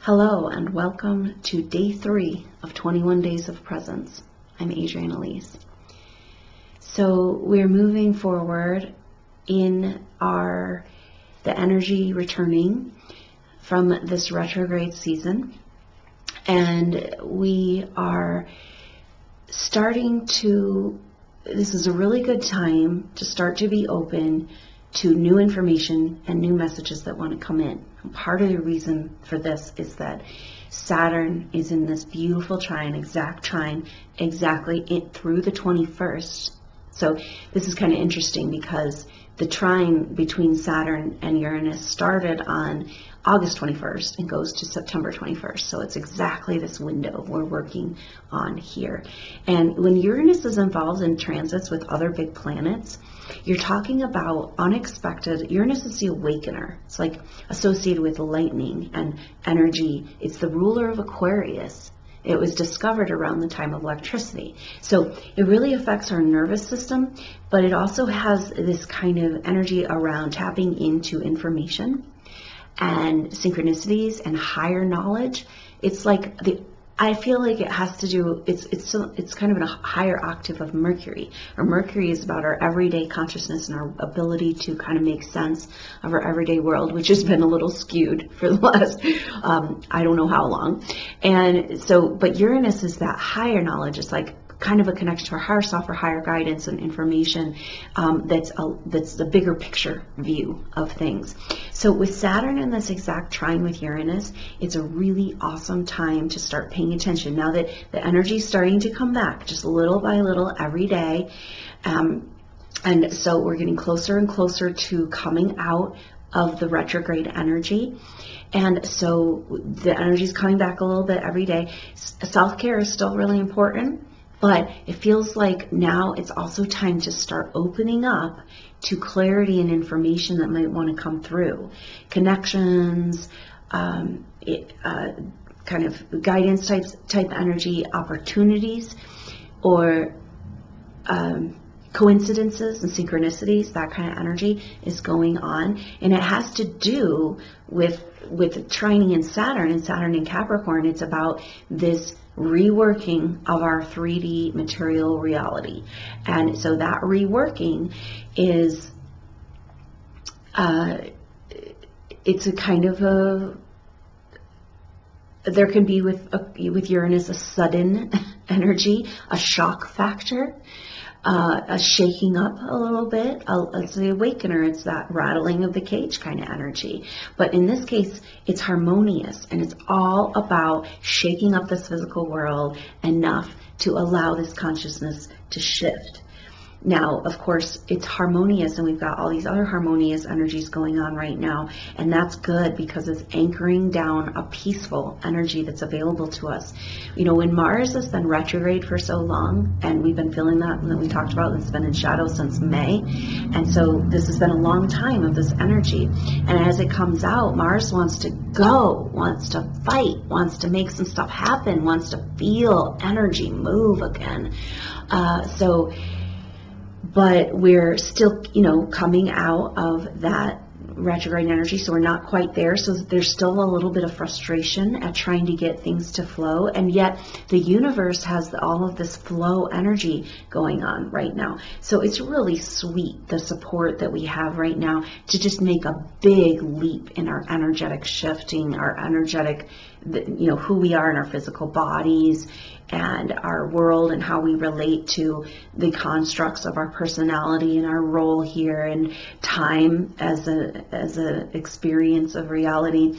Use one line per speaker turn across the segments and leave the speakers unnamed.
Hello and welcome to day 3 of 21 Days of Presence. I'm Adrienne Elise. So we're moving forward in the energy returning from this retrograde season, and we are this is a really good time to start to be open to new information and new messages that want to come in. And part of the reason for this is that Saturn is in this beautiful exact trine, through the 21st. So this is kind of interesting because the trine between Saturn and Uranus started on August 21st and goes to September 21st. So it's exactly this window we're working on here. And when Uranus is involved in transits with other big planets, you're talking about unexpected. Uranus is the awakener. It's like associated with lightning and energy. It's the ruler of Aquarius. It was discovered around the time of electricity. So it really affects our nervous system, but it also has this kind of energy around tapping into information and synchronicities and higher knowledge. It's like I feel like it has to do, it's kind of in a higher octave of Mercury. Or Mercury is about our everyday consciousness and our ability to kind of make sense of our everyday world, which has been a little skewed for the last, I don't know how long. And so, but Uranus is that higher knowledge. It's like kind of a connection to our higher self or higher guidance and information that's the bigger picture view of things. So with Saturn in this exact trine with Uranus, it's a really awesome time to start paying attention now that the energy is starting to come back just little by little every day. And so we're getting closer and closer to coming out of the retrograde energy. And so the energy is coming back a little bit every day. Self-care is still really important, but it feels like now it's also time to start opening up to clarity and information that might want to come through. Connections, kind of guidance type energy, opportunities, or coincidences and synchronicities. That kind of energy is going on, and it has to do with trining in Saturn in Capricorn. It's about this reworking of our 3D material reality. And so that reworking is it's a kind of there can be with Uranus a sudden energy, a shock factor, a shaking up a little bit. It's the awakener. It's that rattling of the cage kind of energy. But in this case, it's harmonious, and it's all about shaking up this physical world enough to allow this consciousness to shift. Now, of course, it's harmonious, and we've got all these other harmonious energies going on right now, and that's good because it's anchoring down a peaceful energy that's available to us. You know, when Mars has been retrograde for so long, and we've been feeling that we talked about, it's been in shadow since May, and so this has been a long time of this energy. And as it comes out, Mars wants to go, wants to fight, wants to make some stuff happen, wants to feel energy move again. But we're still, coming out of that retrograde energy, so we're not quite there. So there's still a little bit of frustration at trying to get things to flow, and yet the universe has all of this flow energy going on right now. So it's really sweet, the support that we have right now to just make a big leap in our energetic shifting, our energetic, who we are in our physical bodies and our world, and how we relate to the constructs of our personality and our role here, and time as a experience of reality.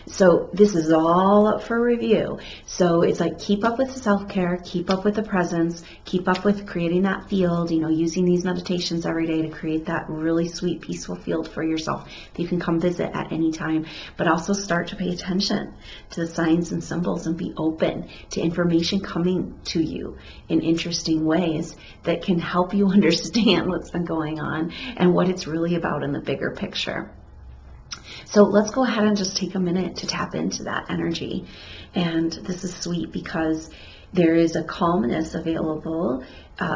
So this is all up for review. So it's like, keep up with the self-care, keep up with the presence, keep up with creating that field, using these meditations every day to create that really sweet, peaceful field for yourself that you can come visit at any time. But also start to pay attention to the signs and symbols and be open to information coming to you in interesting ways that can help you understand what's been going on and what it's really about in the bigger picture. So let's go ahead and just take a minute to tap into that energy. And this is sweet because There is a calmness available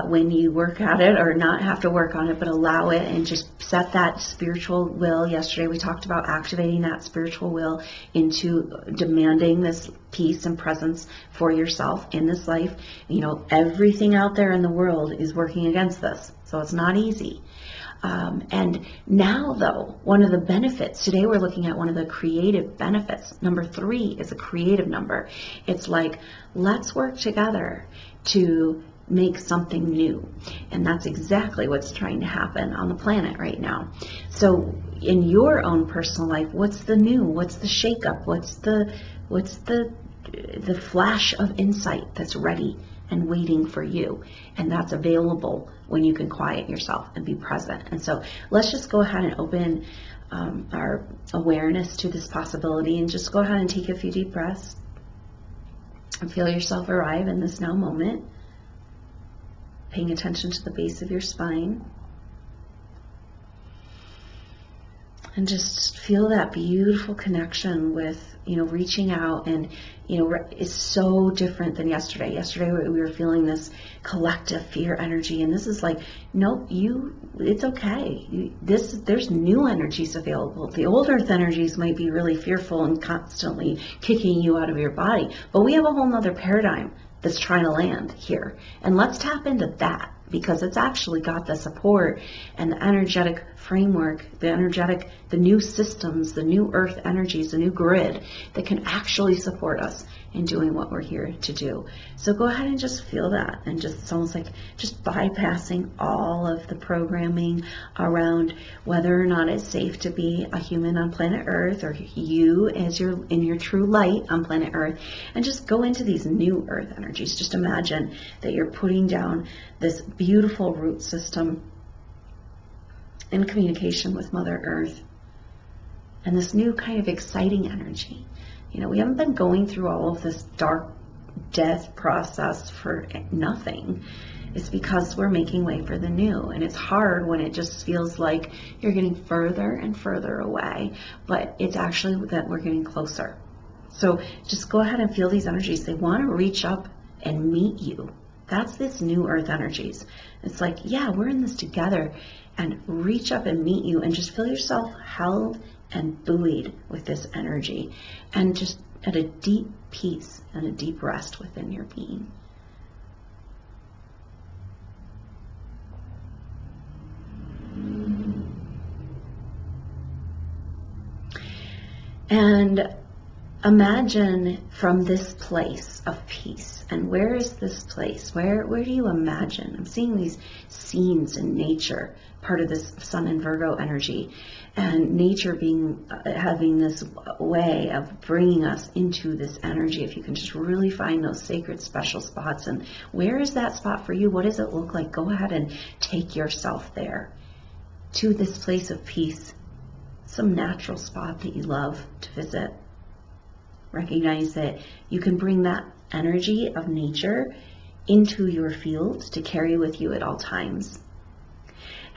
when you work at it, or not have to work on it, but allow it and just set that spiritual will. Yesterday we talked about activating that spiritual will into demanding this peace and presence for yourself in this life. You know, everything out there in the world is working against this, so it's not easy. And now, though, one of the benefits, today we're looking at one of the creative benefits. Number 3 is a creative number. It's like, let's work together to make something new. And that's exactly what's trying to happen on the planet right now. So in your own personal life, what's the new? What's the shakeup? What's the flash of insight that's ready and waiting for you? And that's available when you can quiet yourself and be present. And so let's just go ahead and open our awareness to this possibility, and just go ahead and take a few deep breaths and feel yourself arrive in this now moment, paying attention to the base of your spine. And just feel that beautiful connection with, reaching out. And, it's so different than yesterday. Yesterday we were feeling this collective fear energy, and this is like, nope, it's okay. There's new energies available. The old earth energies might be really fearful and constantly kicking you out of your body, but we have a whole nother paradigm that's trying to land here. And let's tap into that, because it's actually got the support and the energetic framework, the new systems, the new earth energies, the new grid that can actually support us in doing what we're here to do. So go ahead and just feel that, and it's almost like just bypassing all of the programming around whether or not it's safe to be a human on planet Earth, or you as you're in your true light on planet Earth, and just go into these new earth energies. Just imagine that you're putting down this beautiful root system in communication with Mother Earth, and this new kind of exciting energy. We haven't been going through all of this dark death process for nothing. It's because we're making way for the new, and it's hard when it just feels like you're getting further and further away, but it's actually that we're getting closer. So just go ahead and feel these energies. They want to reach up and meet you. That's this new earth energies. It's like, yeah, we're in this together, and reach up and meet you, and just feel yourself held and buoyed with this energy, and just at a deep peace and a deep rest within your being. And imagine from this place of peace. And where is this place? Where do you imagine? I'm seeing these scenes in nature, part of this Sun and Virgo energy, and nature having this way of bringing us into this energy. If you can just really find those sacred special spots, and where is that spot for you? What does it look like? Go ahead and take yourself there to this place of peace, some natural spot that you love to visit. Recognize that you can bring that energy of nature into your field to carry with you at all times.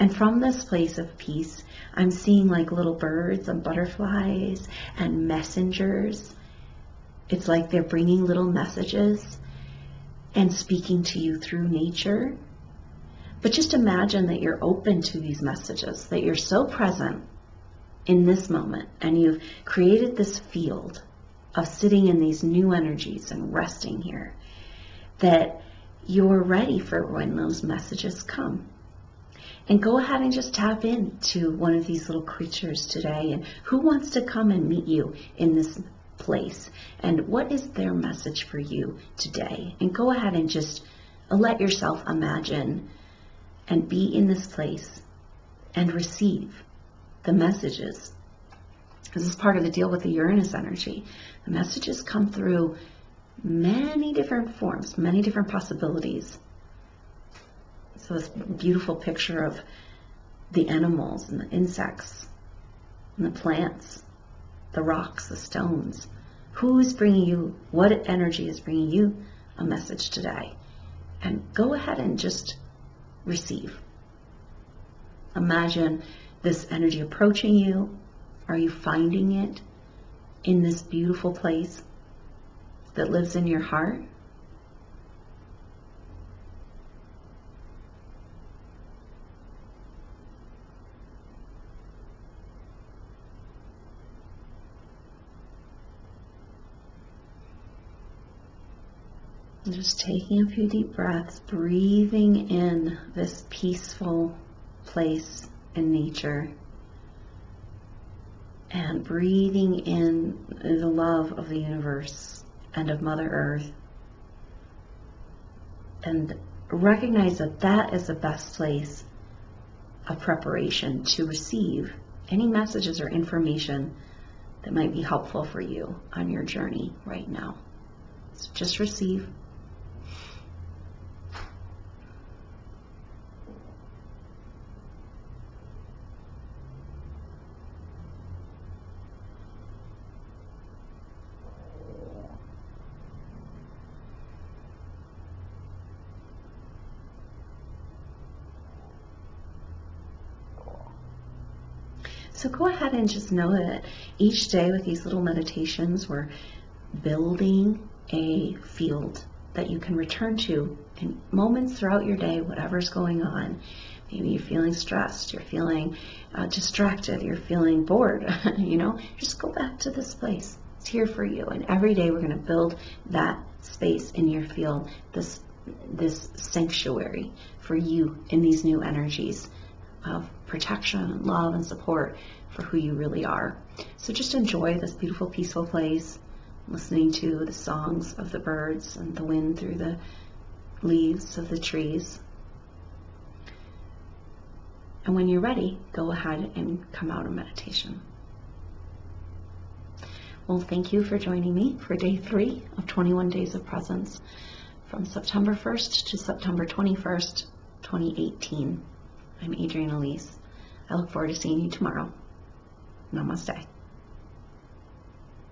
And from this place of peace, I'm seeing like little birds and butterflies and messengers. It's like they're bringing little messages and speaking to you through nature. But just imagine that you're open to these messages, that you're so present in this moment, and you've created this field of sitting in these new energies and resting here, that you're ready for when those messages come. And go ahead and just tap into one of these little creatures today, and who wants to come and meet you in this place, and what is their message for you today. And go ahead and just let yourself imagine and be in this place and receive the messages. This is part of the deal with the Uranus energy. The messages come through many different forms, many different possibilities. So this beautiful picture of the animals and the insects and the plants, the rocks, the stones. Who is bringing you, what energy is bringing you a message today? And go ahead and just receive. Imagine this energy approaching you. Are you finding it in this beautiful place that lives in your heart? Just taking a few deep breaths, breathing in this peaceful place in nature, and breathing in the love of the universe and of Mother Earth, and recognize that that is the best place of preparation to receive any messages or information that might be helpful for you on your journey right now. So just receive. So go ahead and just know that each day with these little meditations, we're building a field that you can return to in moments throughout your day, whatever's going on. Maybe you're feeling stressed, you're feeling distracted, you're feeling bored, just go back to this place. It's here for you. And every day we're going to build that space in your field, this sanctuary for you in these new energies of protection and love and support for who you really are. So just enjoy this beautiful, peaceful place, listening to the songs of the birds and the wind through the leaves of the trees. And when you're ready, go ahead and come out of meditation. Well, thank you for joining me for day 3 of 21 Days of Presence from September 1st to September 21st, 2018. I'm Adrienne Elise. I look forward to seeing you tomorrow. Namaste.